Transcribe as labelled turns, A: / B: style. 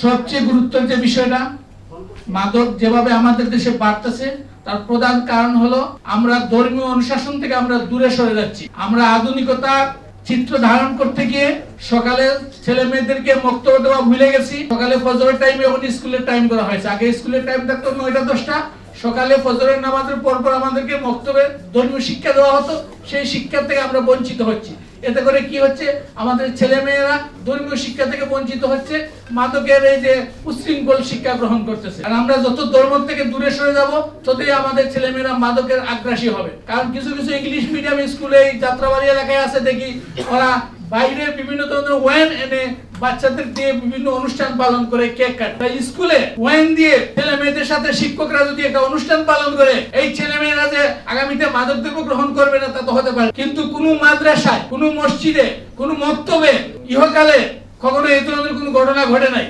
A: সবচেয়ে গুরুত্বের যে বিষয়টা, মাদক যেভাবে আমাদের দেশে বাড়তেছে তার প্রধান কারণ হলো আমরা ধর্মীয় অনুশাসন থেকে আমরা দূরে সরে যাচ্ছি। আমরা আধুনিকতার চিত্র ধারণ করতে গিয়ে সকালে ছেলে মেয়েদেরকে মক্তব্য দেওয়া ভুলে গেছি। সকালে ফজরের টাইম এখন স্কুলের টাইম করা হয়েছে। আগে স্কুলের টাইম থাকতো 9টা-10টা। সকালে ফজরের নামাজের পর আমাদেরকে মক্তবে ধর্মীয় শিক্ষা দেওয়া হতো। সেই শিক্ষা থেকে আমরা বঞ্চিত হচ্ছি। এতে করে কি হচ্ছে, আমাদের ছেলে মেয়েরা ধর্মীয় শিক্ষা থেকে বঞ্চিত হচ্ছে, মাদকের এই যে উচ্ছৃঙ্খল শিক্ষা গ্রহণ করতেছে। আর আমরা যত ধর্ম থেকে দূরে সরে যাব ততই আমাদের ছেলে মেয়েরা মাদকের আগ্রাসী হবে। কারণ কিছু কিছু ইংলিশ মিডিয়াম স্কুলে যাত্রাবাড়ি এলাকায় আছে, দেখি ওরা বাইরে বিভিন্ন ধরনের ওয়াইন এনে বাচ্চাদের দিয়ে বিভিন্ন অনুষ্ঠান পালন করে, কেক কাটে। স্কুলে ওয়াইন দিয়ে ছেলে মেয়েদের সাথে শিক্ষকরা যদি একটা অনুষ্ঠান পালন করে, এই ছেলে মেয়েরা যে আগামীতে মাদক দ্রব্য গ্রহণ করবে না তা তো হতে পারে। কিন্তু কোনো মাদ্রাসায়, কোনো মসজিদে, কোনো মক্তবে ইহকালে কখনো এই ধরনের কোনো ঘটনা ঘটে নাই।